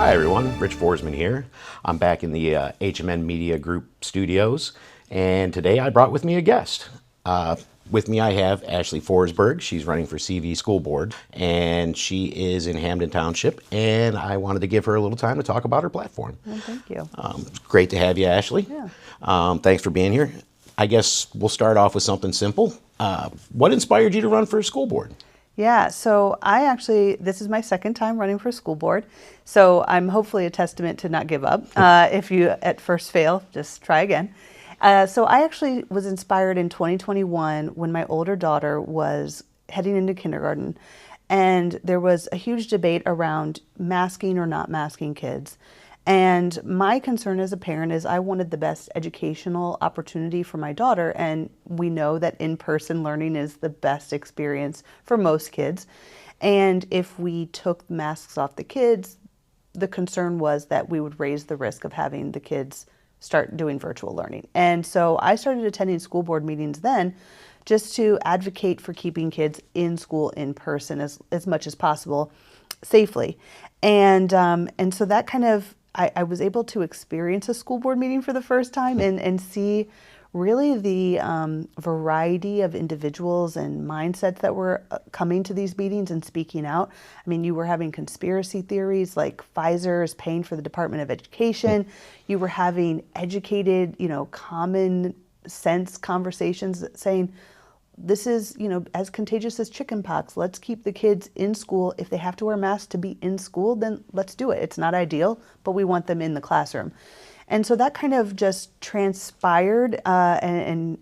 Hi everyone, Rich Forsman here. I'm back in the HMN Media Group studios, and today I brought with me a guest. With me I have Asheleigh Forsburg. She's running for CV School Board, and she is in Hampden Township, and I wanted to give her a little time to talk about her platform. Well, thank you. It's great to have you, Asheleigh. Yeah. Thanks for being here. I guess we'll start off with something simple. What inspired you to run for school board? Yeah, so this is my second time running for school board, so I'm hopefully a testament to not give up. If you at first fail, just try again. So I actually was inspired in 2021 when my older daughter was heading into kindergarten, and there was a huge debate around masking or not masking kids. And my concern as a parent is I wanted the best educational opportunity for my daughter, and we know that in-person learning is the best experience for most kids. And if we took masks off the kids, the concern was that we would raise the risk of having the kids start doing virtual learning. And so I started attending school board meetings then just to advocate for keeping kids in school in person as much as possible safely. And so that kind of I was able to experience a school board meeting for the first time and see really the variety of individuals and mindsets that were coming to these meetings and speaking out. I mean, you were having conspiracy theories like Pfizer is paying for the Department of Education. You were having educated, common sense conversations saying, this is, as contagious as chickenpox. Let's keep the kids in school. If they have to wear masks to be in school, then let's do it. It's not ideal, but we want them in the classroom. And so that kind of just transpired and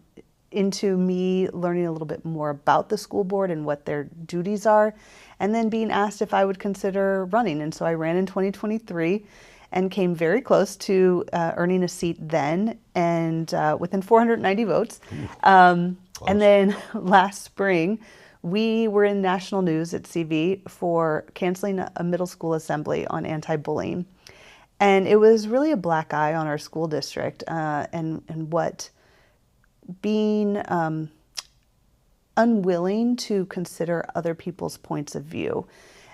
into me learning a little bit more about the school board and what their duties are, and then being asked if I would consider running. And so I ran in 2023 and came very close to earning a seat then, and within 490 votes. And then last spring, we were in national news at CV for canceling a middle school assembly on anti-bullying. And it was really a black eye on our school district and what being unwilling to consider other people's points of view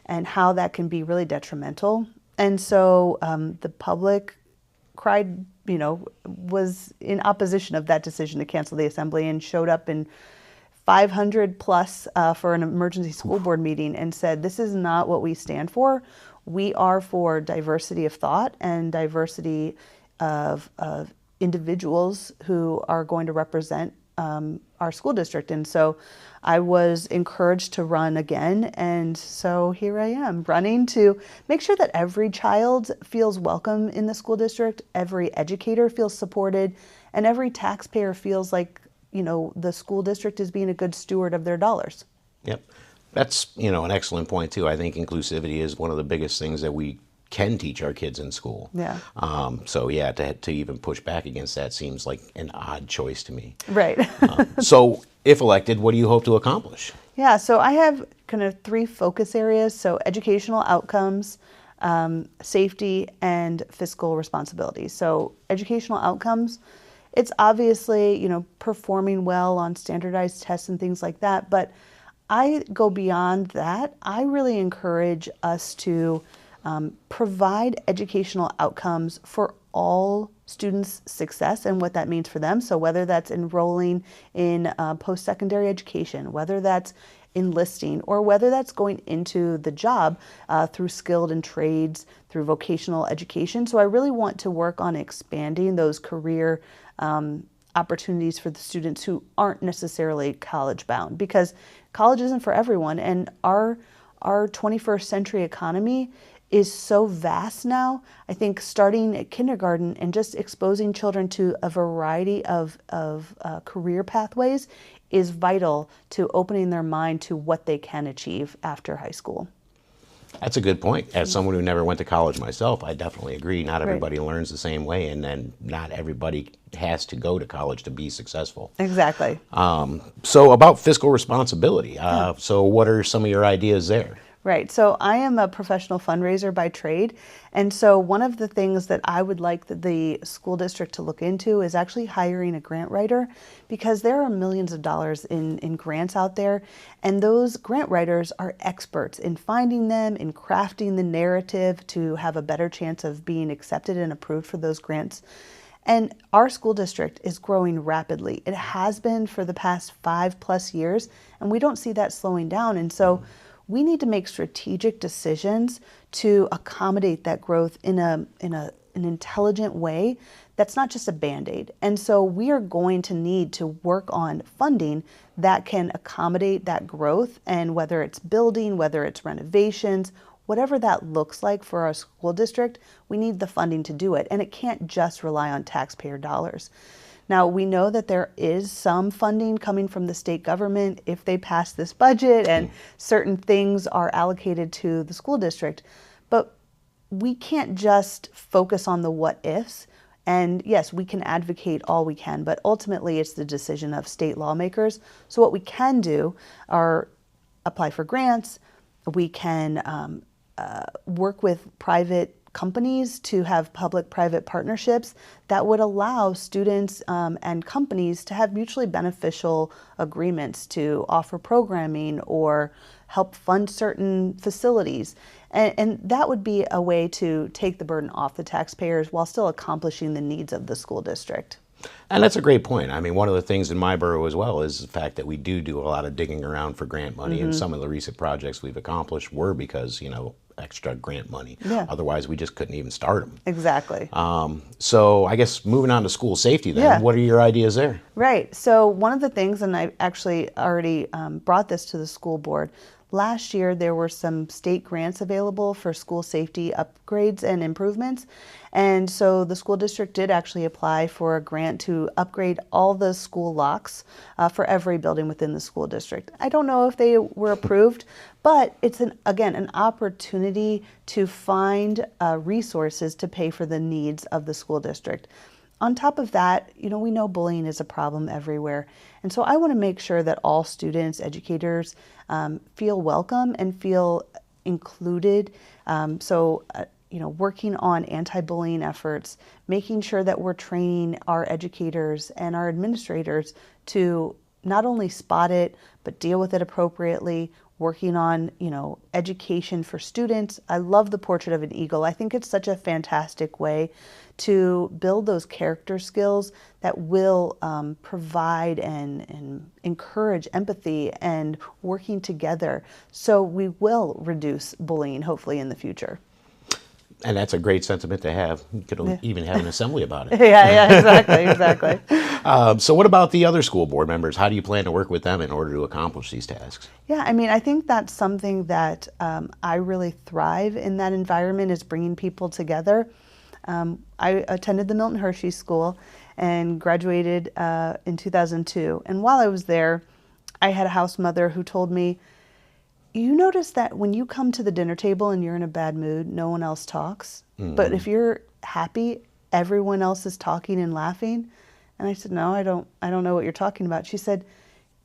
and how that can be really detrimental. And so the public cried, was in opposition of that decision to cancel the assembly and showed up in 500 plus for an emergency school board meeting and said, this is not what we stand for. We are for diversity of thought and diversity of individuals who are going to represent our school district. And so I was encouraged to run again. And so here I am running to make sure that every child feels welcome in the school district, every educator feels supported, and every taxpayer feels like, the school district is being a good steward of their dollars. Yep. That's, an excellent point too. I think inclusivity is one of the biggest things that we can teach our kids in school. Yeah. So yeah, to even push back against that seems like an odd choice to me. Right. So if elected, what do you hope to accomplish? Yeah, so I have kind of three focus areas. So educational outcomes, safety, and fiscal responsibility. So educational outcomes, it's obviously, performing well on standardized tests and things like that. But I go beyond that. I really encourage us to provide educational outcomes for all students' success and what that means for them. So whether that's enrolling in post-secondary education, whether that's enlisting, or whether that's going into the job through skilled and trades, through vocational education. So I really want to work on expanding those career opportunities for the students who aren't necessarily college bound, because college isn't for everyone. And our 21st century economy is so vast now. I think starting at kindergarten and just exposing children to a variety of career pathways is vital to opening their mind to what they can achieve after high school. That's a good point. As someone who never went to college myself, I definitely agree. Not everybody learns the same way, and then not everybody has to go to college to be successful. Exactly. So about fiscal responsibility. So what are some of your ideas there? Right. So I am a professional fundraiser by trade. And so one of the things that I would like the school district to look into is actually hiring a grant writer, because there are millions of dollars in grants out there. And those grant writers are experts in finding them, in crafting the narrative to have a better chance of being accepted and approved for those grants. And our school district is growing rapidly. It has been for the past 5+ years, and we don't see that slowing down. And so we need to make strategic decisions to accommodate that growth in an intelligent way that's not just a Band-Aid. And so we are going to need to work on funding that can accommodate that growth, and whether it's building, whether it's renovations, whatever that looks like for our school district, we need the funding to do it. And it can't just rely on taxpayer dollars. Now, we know that there is some funding coming from the state government if they pass this budget and certain things are allocated to the school district, but we can't just focus on the what ifs. And yes, we can advocate all we can, but ultimately it's the decision of state lawmakers. So what we can do are apply for grants. We can work with private companies to have public-private partnerships that would allow students and companies to have mutually beneficial agreements to offer programming or help fund certain facilities. And that would be a way to take the burden off the taxpayers while still accomplishing the needs of the school district. And that's a great point. I mean, one of the things in my borough as well is the fact that we do a lot of digging around for grant money, and some of the recent projects we've accomplished were because, extra grant money. Yeah. Otherwise, we just couldn't even start them. Exactly. So I guess moving on to school safety then, Yeah. what are your ideas there? Right. So one of the things, and I actually already brought this to the school board, last year there were some state grants available for school safety upgrades and improvements. And so the school district did actually apply for a grant to upgrade all the school locks for every building within the school district. I don't know if they were approved, but it's again an opportunity to find resources to pay for the needs of the school district. On top of that, we know bullying is a problem everywhere. And so I want to make sure that all students, educators feel welcome and feel included. Working on anti-bullying efforts, making sure that we're training our educators and our administrators to not only spot it, but deal with it appropriately, working on, education for students. I love the portrait of an eagle. I think it's such a fantastic way to build those character skills that will provide and encourage empathy and working together. So we will reduce bullying, hopefully, in the future. And that's a great sentiment to have. You could even have an assembly about it. Yeah, exactly. So what about the other school board members? How do you plan to work with them in order to accomplish these tasks? Yeah, I think that's something that I really thrive in that environment, is bringing people together. I attended the Milton Hershey School and graduated in 2002. And while I was there, I had a house mother who told me, you notice that when you come to the dinner table and you're in a bad mood, no one else talks. But if you're happy, everyone else is talking and laughing. And I said, no, I don't know what you're talking about. She said,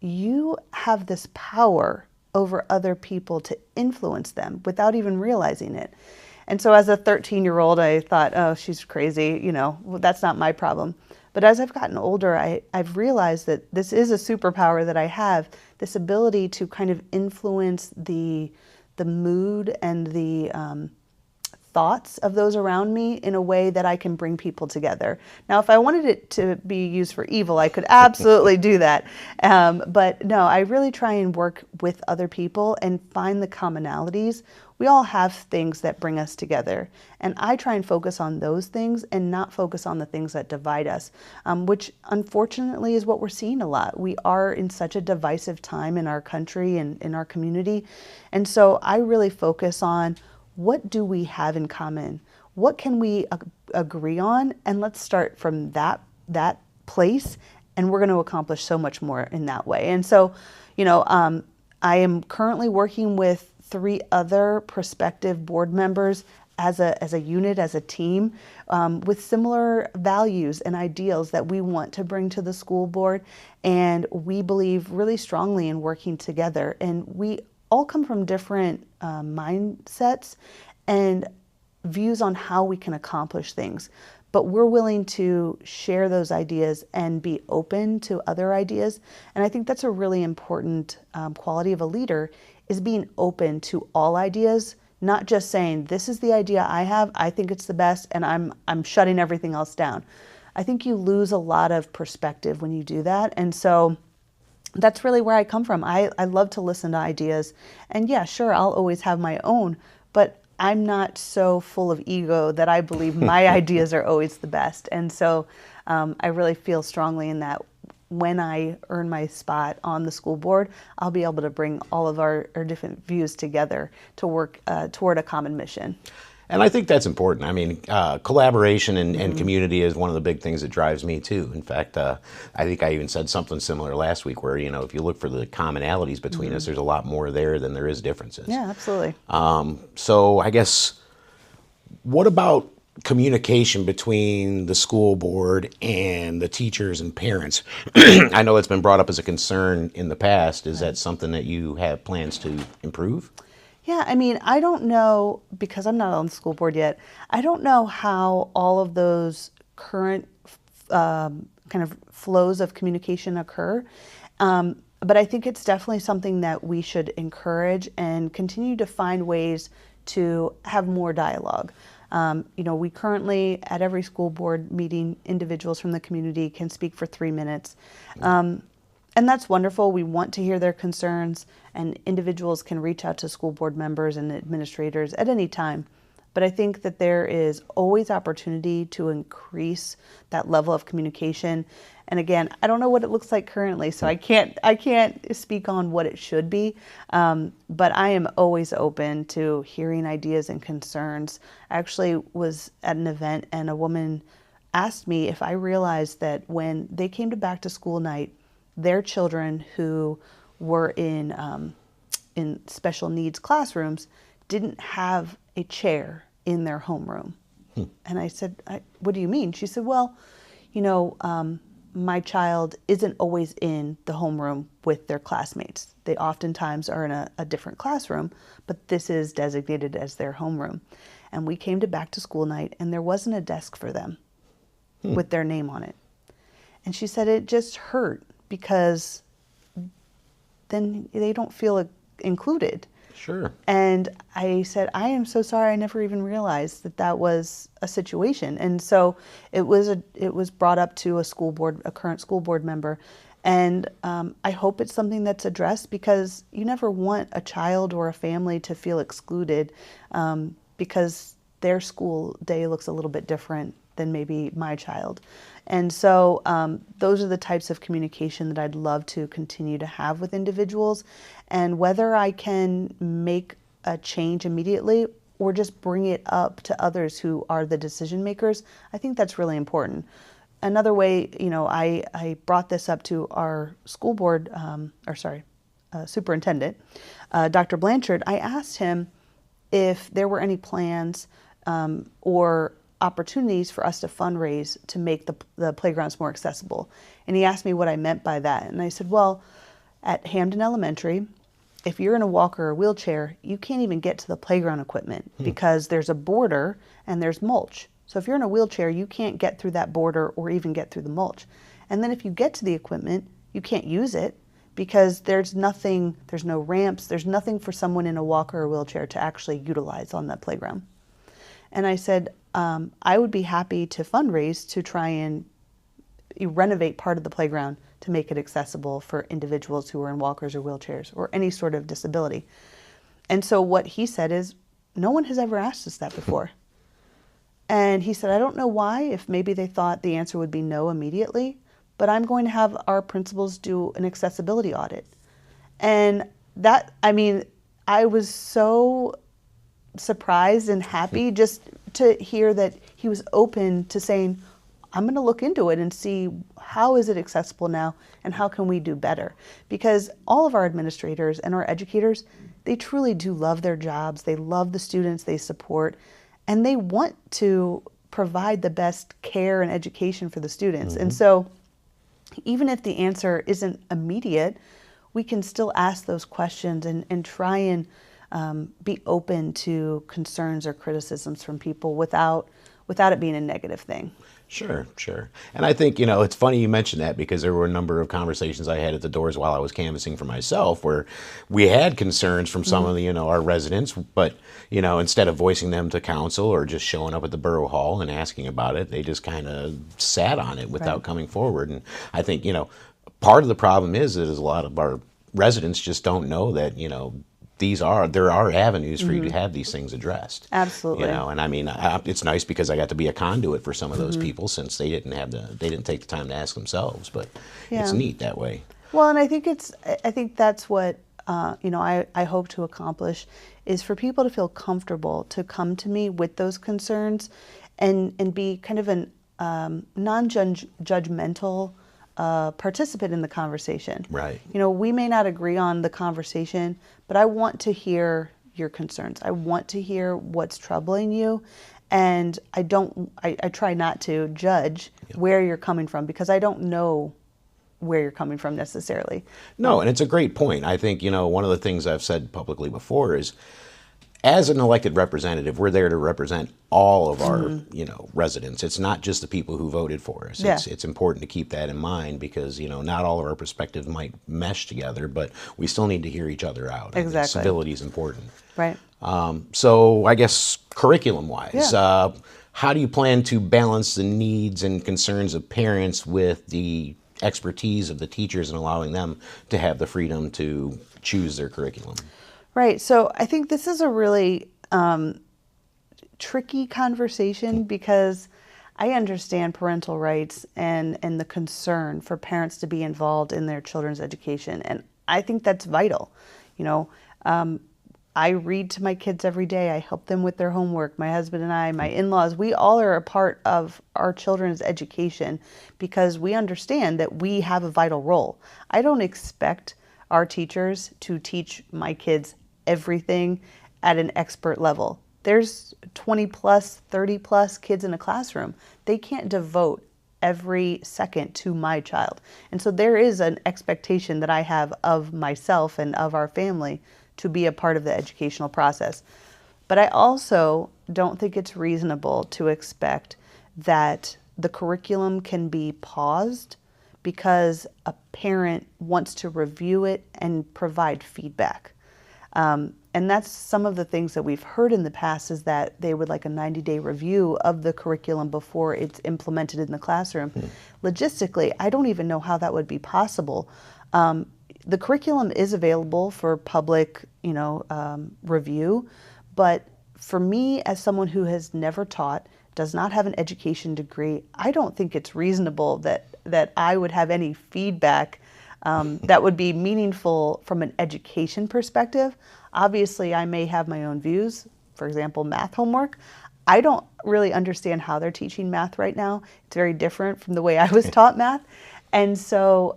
you have this power over other people to influence them without even realizing it. And so as a 13-year-old, I thought, oh, she's crazy, that's not my problem. But as I've gotten older, I've realized that this is a superpower that I have, this ability to kind of influence the mood and the thoughts of those around me in a way that I can bring people together. Now, if I wanted it to be used for evil, I could absolutely do that. But no, I really try and work with other people and find the commonalities. We all have things that bring us together, and I try and focus on those things and not focus on the things that divide us, which unfortunately is what we're seeing a lot. We are in such a divisive time in our country and in our community, and so I really focus on what do we have in common? What can we agree on? And let's start from that place, and we're going to accomplish so much more in that way. And so, I am currently working with 3 other prospective board members as a unit, as a team, with similar values and ideals that we want to bring to the school board. And we believe really strongly in working together. And we all come from different mindsets and views on how we can accomplish things. But we're willing to share those ideas and be open to other ideas. And I think that's a really important quality of a leader, is being open to all ideas, not just saying, this is the idea I have, I think it's the best, and I'm shutting everything else down. I think you lose a lot of perspective when you do that. And so that's really where I come from. I love to listen to ideas. And yeah, sure, I'll always have my own, but I'm not so full of ego that I believe my ideas are always the best. And so I really feel strongly in that when I earn my spot on the school board, I'll be able to bring all of our different views together to work toward a common mission. And I think that's important. I mean, collaboration and community is one of the big things that drives me too. In fact, I think I even said something similar last week where, you know, if you look for the commonalities between us, there's a lot more there than there is differences. Yeah, absolutely. So I guess, what about communication between the school board and the teachers and parents? I know it's been brought up as a concern in the past. Is that something that you have plans to improve? Yeah, I mean, I don't know, because I'm not on the school board yet, I don't know how all of those current kind of flows of communication occur. But I think it's definitely something that we should encourage and continue to find ways to have more dialogue. You know, we currently, at every school board meeting, individuals from the community can speak for 3 minutes. And that's wonderful. We want to hear their concerns, and individuals can reach out to school board members and administrators at any time. But I think that there is always opportunity to increase that level of communication. And again, I don't know what it looks like currently, so I can't speak on what it should be. But I am always open to hearing ideas and concerns. I actually was at an event and a woman asked me if I realized that when they came to back to school night, their children who were in special needs classrooms didn't have a chair in their homeroom. And I said, what do you mean? She said, well, you know, my child isn't always in the homeroom with their classmates. They oftentimes are in a different classroom, but this is designated as their homeroom. And we came to back to school night and there wasn't a desk for them with their name on it. And she said it just hurt, because then they don't feel included. Sure. And I said, I am so sorry, I never even realized that that was a situation. And so it was brought up to a current school board member. And I hope it's something that's addressed, because you never want a child or a family to feel excluded because their school day looks a little bit different than maybe my child. And so those are the types of communication that I'd love to continue to have with individuals. And whether I can make a change immediately or just bring it up to others who are the decision makers, I think that's really important. Another way, you know, I brought this up to our school board, superintendent, Dr. Blanchard. I asked him if there were any plans or opportunities for us to fundraise to make the playgrounds more accessible. And he asked me what I meant by that. And I said, well, at Hampden Elementary, if you're in a walker or wheelchair, you can't even get to the playground equipment because there's a border and there's mulch. So if you're in a wheelchair, you can't get through that border or even get through the mulch. And then if you get to the equipment, you can't use it because there's no ramps, there's nothing for someone in a walker or wheelchair to actually utilize on that playground. And I said, I would be happy to fundraise to try and renovate part of the playground to make it accessible for individuals who are in walkers or wheelchairs or any sort of disability. And so what he said is, no one has ever asked us that before. And he said, I don't know why, if maybe they thought the answer would be no immediately, but I'm going to have our principals do an accessibility audit. And that, I mean, I was so surprised and happy just to hear that he was open to saying, I'm going to look into it and see how is it accessible now and how can we do better. Because all of our administrators and our educators, they truly do love their jobs. They love the students they support, and they want to provide the best care and education for the students. And so even if the answer isn't immediate, we can still ask those questions and try and be open to concerns or criticisms from people without it being a negative thing. Sure, sure. And I think, it's funny you mentioned that because there were a number of conversations I had at the doors while I was canvassing for myself where we had concerns from some of the, our residents, but, instead of voicing them to council or just showing up at the borough hall and asking about it, they just kind of sat on it without coming forward. And I think, part of the problem is that a lot of our residents just don't know that, there are avenues for you to have these things addressed. Absolutely. And I mean, it's nice because I got to be a conduit for some of those people since they didn't take the time to ask themselves. But it's neat that way. Well, and I think that's what I hope to accomplish is for people to feel comfortable to come to me with those concerns, and be kind of an non-judgmental participant in the conversation. Right. We may not agree on the conversation, but I want to hear your concerns. I want to hear what's troubling you. And I try not to judge where you're coming from because I don't know where you're coming from necessarily. No, and it's a great point. I think, one of the things I've said publicly before is, as an elected representative, we're there to represent all of our, residents. It's not just the people who voted for us. Yeah. It's important to keep that in mind because, not all of our perspectives might mesh together, but we still need to hear each other out. Exactly. I think civility is important. Right. So I guess curriculum-wise, Yeah. how do you plan to balance the needs and concerns of parents with the expertise of the teachers and allowing them to have the freedom to choose their curriculum? Right. So I think this is a really tricky conversation because I understand parental rights and the concern for parents to be involved in their children's education. And I think that's vital. I read to my kids every day. I help them with their homework. My husband and I, my in-laws, we all are a part of our children's education because we understand that we have a vital role. I don't expect our teachers to teach my kids everything at an expert level. There's 20 plus, 30 plus kids in a classroom. They can't devote every second to my child. And so there is an expectation that I have of myself and of our family to be a part of the educational process. But I also don't think it's reasonable to expect that the curriculum can be paused because a parent wants to review it and provide feedback. And that's some of the things that we've heard in the past is that they would like a 90-day review of the curriculum before it's implemented in the classroom. Logistically, I don't even know how that would be possible. The curriculum is available for public, review, but for me as someone who has never taught, does not have an education degree, I don't think it's reasonable that I would have any feedback that would be meaningful from an education perspective. Obviously, I may have my own views, for example, math homework. I don't really understand how they're teaching math right now. It's very different from the way I was taught math. And so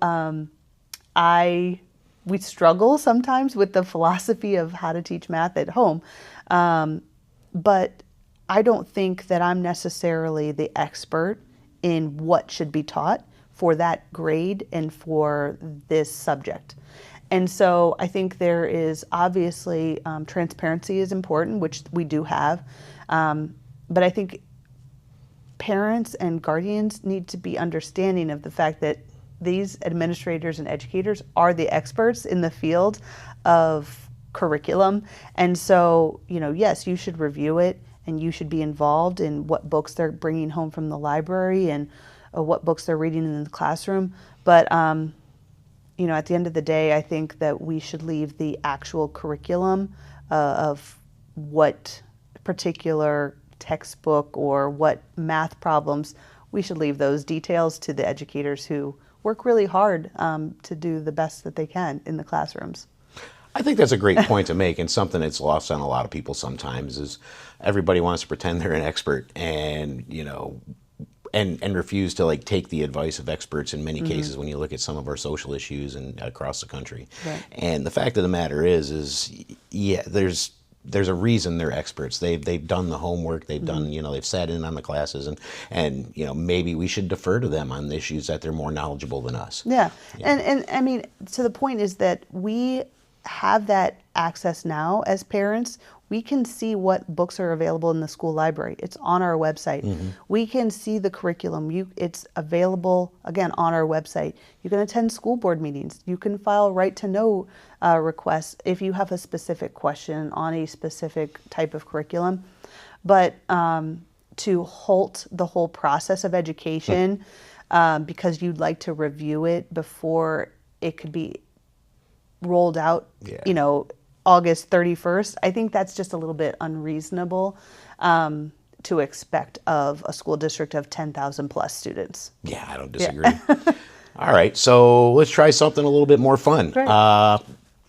we struggle sometimes with the philosophy of how to teach math at home. But I don't think that I'm necessarily the expert in what should be taught for that grade and for this subject. And so I think there is obviously transparency is important, which we do have. But I think parents and guardians need to be understanding of the fact that these administrators and educators are the experts in the field of curriculum. And so, yes, you should review it and you should be involved in what books they're bringing home from the library and what books they're reading in the classroom. But, at the end of the day, I think that we should leave the actual curriculum of what particular textbook or what math problems, we should leave those details to the educators who work really hard to do the best that they can in the classrooms. I think that's a great point to make, and something that's lost on a lot of people sometimes is everybody wants to pretend they're an expert and, and refuse to take the advice of experts in many cases when you look at some of our social issues and across the country. Right. And the fact of the matter is there's there's a reason they're experts. They've done the homework. They've done, they've sat in on the classes, and maybe we should defer to them on the issues that they're more knowledgeable than us. Yeah. And I mean, so the point is that we have that access now as parents. We can see what books are available in the school library. It's on our website. We can see the curriculum. It's available, again, on our website. You can attend school board meetings. You can file right-to-know requests if you have a specific question on a specific type of curriculum. But to halt the whole process of education because you'd like to review it before it could be rolled out, August 31st, I think that's just a little bit unreasonable to expect of a school district of 10,000 plus students. Yeah, I don't disagree. All right, so let's try something a little bit more fun.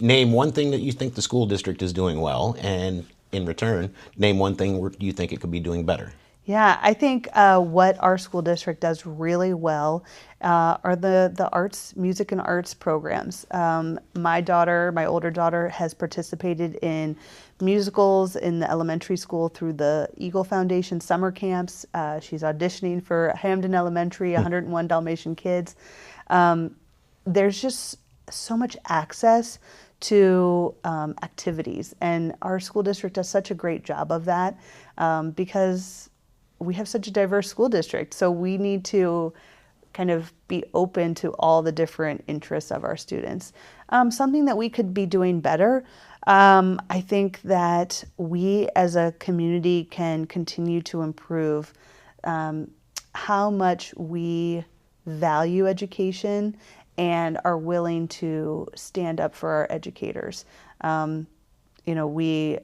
Name one thing that you think the school district is doing well, and in return, name one thing where you think it could be doing better. Yeah, I think what our school district does really well are the arts, music and arts programs. My older daughter, has participated in musicals in the elementary school through the Eagle Foundation summer camps. She's auditioning for Hampden Elementary, 101 Dalmatian Kids. There's just so much access to activities, and our school district does such a great job of that because we have such a diverse school district. So we need to kind of be open to all the different interests of our students. Something that we could be doing better, I think that we as a community can continue to improve how much we value education and are willing to stand up for our educators. We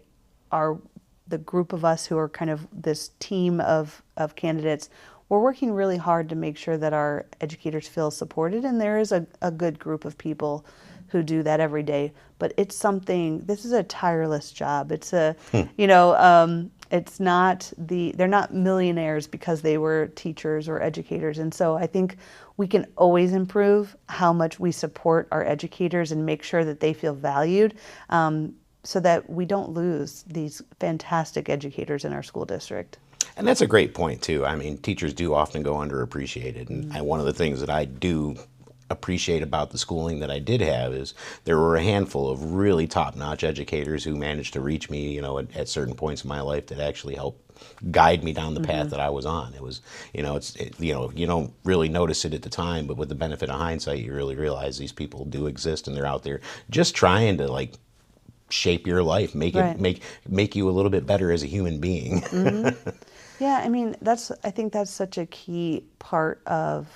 are the group of us who are kind of this team of candidates. We're working really hard to make sure that our educators feel supported, and there is a good group of people who do that every day. But it's something, this is a tireless job. It's it's not they're not millionaires because they were teachers or educators. And so I think we can always improve how much we support our educators and make sure that they feel valued, so that we don't lose these fantastic educators in our school district. And that's a great point, too. I mean, teachers do often go underappreciated. And one of the things that I do appreciate about the schooling that I did have is there were a handful of really top-notch educators who managed to reach me, at certain points in my life that actually helped guide me down the path that I was on. It was, you don't really notice it at the time, but with the benefit of hindsight, you really realize these people do exist and they're out there just trying to shape your life, make you a little bit better as a human being. Yeah, I mean, I think that's such a key part of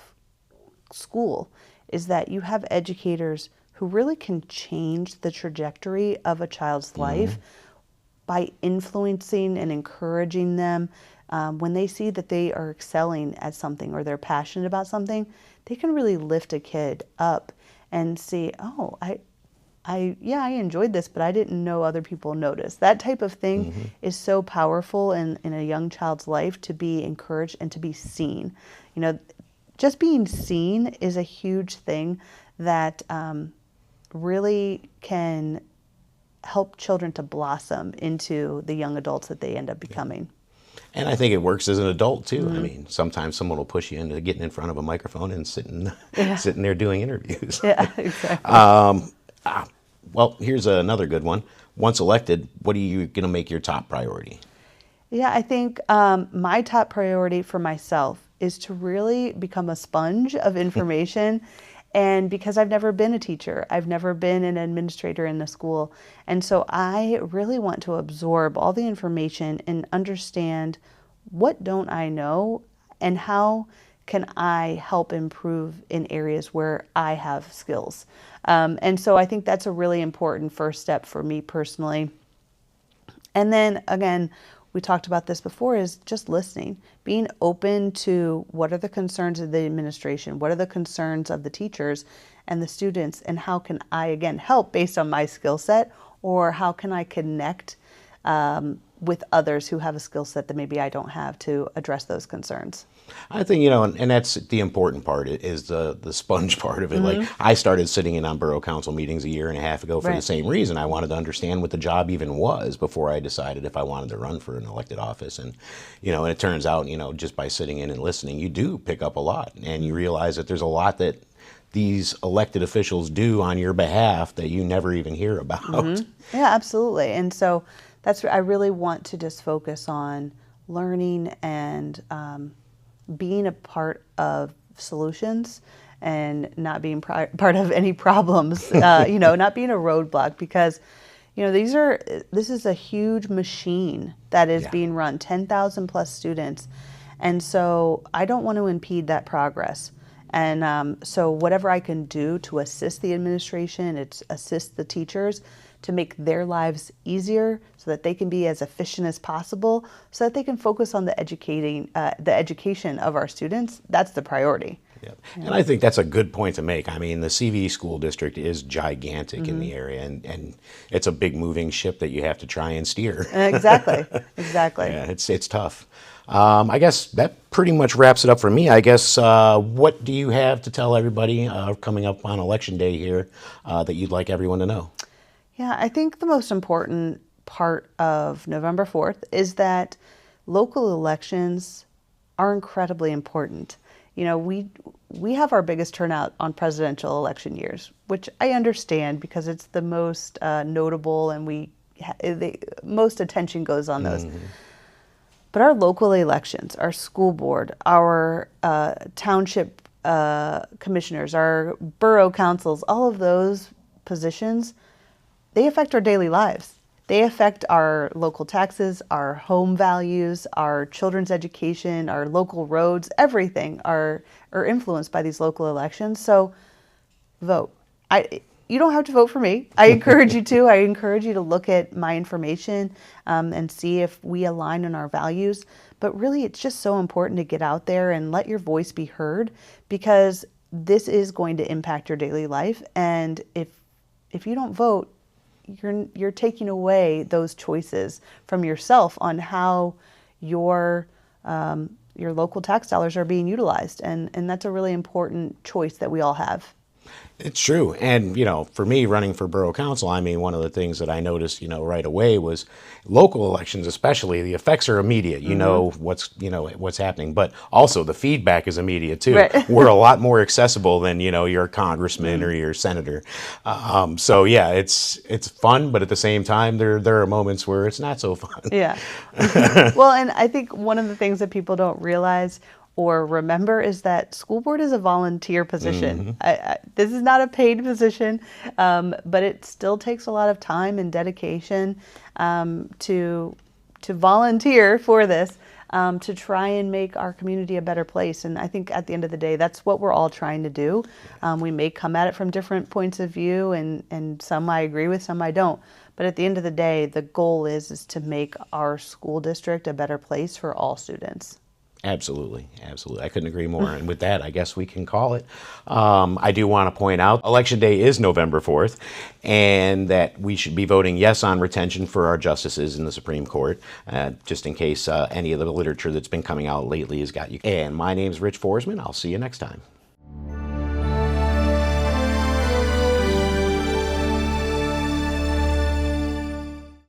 school, is that you have educators who really can change the trajectory of a child's life by influencing and encouraging them. When they see that they are excelling at something or they're passionate about something, they can really lift a kid up and see, oh, I enjoyed this, but I didn't know other people noticed. That type of thing is so powerful in a young child's life, to be encouraged and to be seen. Just being seen is a huge thing that really can help children to blossom into the young adults that they end up becoming. And I think it works as an adult too. I mean, sometimes someone will push you into getting in front of a microphone and sitting there doing interviews. Yeah, exactly. Well, here's another good one. Once elected, what are you going to make your top priority? Yeah, I think my top priority for myself is to really become a sponge of information. And because I've never been a teacher, I've never been an administrator in a school. And so I really want to absorb all the information and understand, what don't I know and how can I help improve in areas where I have skills. And so I think that's a really important first step for me personally. And then again, we talked about this before, is just listening, being open to what are the concerns of the administration, what are the concerns of the teachers and the students, and how can I, again, help based on my skill set, or how can I connect with others who have a skill set that maybe I don't have to address those concerns. I think, and that's the important part is the sponge part of it. Like I started sitting in on borough council meetings a year and a half ago for the Right. same reason. I wanted to understand what the job even was before I decided if I wanted to run for an elected office. And, and it turns out, just by sitting in and listening, you do pick up a lot, and you realize that there's a lot that these elected officials do on your behalf that you never even hear about. Yeah, absolutely. And so I really want to just focus on learning and being a part of solutions and not being part of any problems, not being a roadblock, because, this is a huge machine that is being run, 10,000 plus students. And so I don't want to impede that progress. And so whatever I can do to assist the administration, assist the teachers to make their lives easier so that they can be as efficient as possible, so that they can focus on the education of our students, that's the priority. Yep. And I think that's a good point to make. I mean, the CV school district is gigantic in the area, and it's a big moving ship that you have to try and steer. Exactly. Yeah, it's tough. I guess that pretty much wraps it up for me. I guess, what do you have to tell everybody coming up on Election Day here that you'd like everyone to know? Yeah, I think the most important part of November 4th is that local elections are incredibly important. We have our biggest turnout on presidential election years, which I understand because it's the most notable, and the most attention goes on those. But our local elections, our school board, our township commissioners, our borough councils, all of those positions, they affect our daily lives. They affect our local taxes, our home values, our children's education, our local roads, everything are influenced by these local elections. So vote. You don't have to vote for me. I encourage you to. I encourage you to look at my information and see if we align in our values. But really, it's just so important to get out there and let your voice be heard, because this is going to impact your daily life. And if you don't vote, you're taking away those choices from yourself on how your local tax dollars are being utilized. And that's a really important choice that we all have. It's true. And, for me running for borough council, I mean, one of the things that I noticed, right away was local elections, especially the effects are immediate. You know what's happening, but also the feedback is immediate too. Right. We're a lot more accessible than, your congressman or your senator. So yeah, it's fun, but at the same time, there are moments where it's not so fun. Yeah. Well, and I think one of the things that people don't realize or remember is that school board is a volunteer position. This is not a paid position, but it still takes a lot of time and dedication to volunteer for this, to try and make our community a better place. And I think at the end of the day, that's what we're all trying to do. We may come at it from different points of view, and some I agree with, some I don't. But at the end of the day, the goal is to make our school district a better place for all students. Absolutely. I couldn't agree more. And with that, I guess we can call it. I do want to point out, Election Day is November 4th, and that we should be voting yes on retention for our justices in the Supreme Court, just in case any of the literature that's been coming out lately has got you. And my name's Rich Forsman. I'll see you next time.